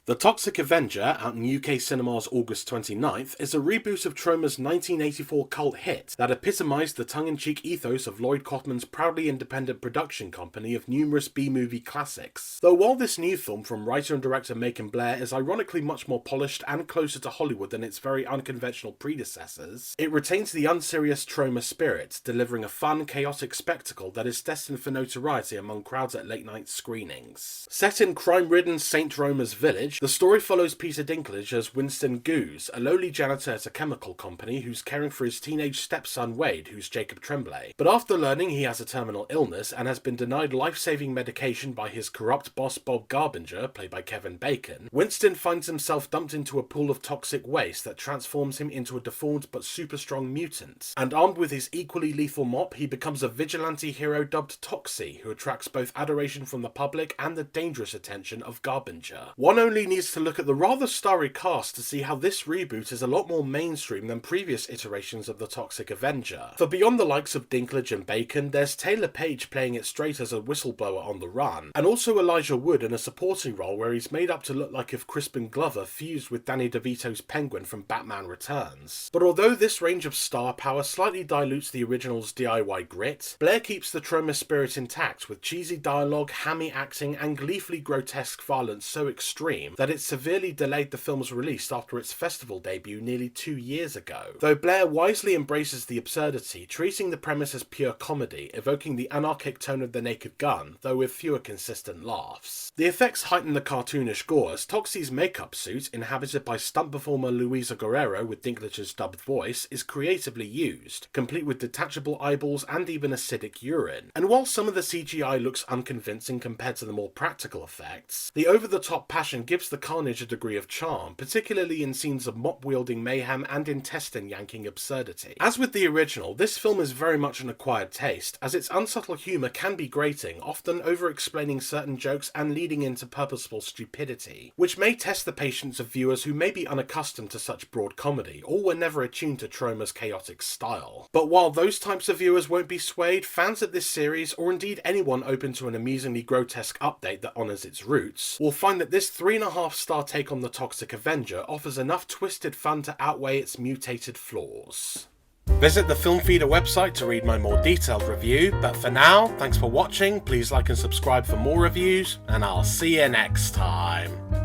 The Toxic Avenger, out in UK cinemas August 29th, is a reboot of Troma's 1984 cult hit that epitomised the tongue-in-cheek ethos of Lloyd Kaufman's proudly independent production company of numerous B-movie classics. Though while this new film from writer and director Macon Blair is ironically much more polished and closer to Hollywood than its very unconventional predecessors, it retains the unserious Troma spirit, delivering a fun, chaotic spectacle that is destined for notoriety among crowds at late-night screenings. Set in crime-ridden St. Roma's village, the story follows Peter Dinklage as Winston Goose, a lowly janitor at a chemical company who's caring for his teenage stepson Wade, who's Jacob Tremblay. But after learning he has a terminal illness and has been denied life-saving medication by his corrupt boss Bob Garbinger, played by Kevin Bacon, Winston finds himself dumped into a pool of toxic waste that transforms him into a deformed but super strong mutant. And armed with his equally lethal mop, he becomes a vigilante hero dubbed Toxie, who attracts both adoration from the public and the dangerous attention of Garbinger. One only needs to look at the rather starry cast to see how this reboot is a lot more mainstream than previous iterations of the Toxic Avenger. For beyond the likes of Dinklage and Bacon, there's Taylor Page playing it straight as a whistleblower on the run, and also Elijah Wood in a supporting role where he's made up to look like if Crispin Glover fused with Danny DeVito's Penguin from Batman Returns. But although this range of star power slightly dilutes the original's DIY grit, Blair keeps the Troma spirit intact with cheesy dialogue, hammy acting, and gleefully grotesque violence so extreme that it severely delayed the film's release after its festival debut nearly 2 years ago. Though Blair wisely embraces the absurdity, treating the premise as pure comedy, evoking the anarchic tone of The Naked Gun, though with fewer consistent laughs. The effects heighten the cartoonish gore as Toxie's makeup suit, inhabited by stunt performer Luisa Guerrero with Dinklage's dubbed voice, is creatively used, complete with detachable eyeballs and even acidic urine. And while some of the CGI looks unconvincing compared to the more practical effects, the over-the-top passion gives the carnage a degree of charm, particularly in scenes of mop-wielding mayhem and intestine-yanking absurdity. As with the original, this film is very much an acquired taste, as its unsubtle humour can be grating, often over-explaining certain jokes and leading into purposeful stupidity, which may test the patience of viewers who may be unaccustomed to such broad comedy, or were never attuned to Troma's chaotic style. But while those types of viewers won't be swayed, fans of this series, or indeed anyone open to an amusingly grotesque update that honours its roots, will find that this 3.5-star take on the Toxic Avenger offers enough twisted fun to outweigh its mutated flaws. Visit the Film Feeder website to read my more detailed review, but for now, thanks for watching, please like and subscribe for more reviews, and I'll see you next time.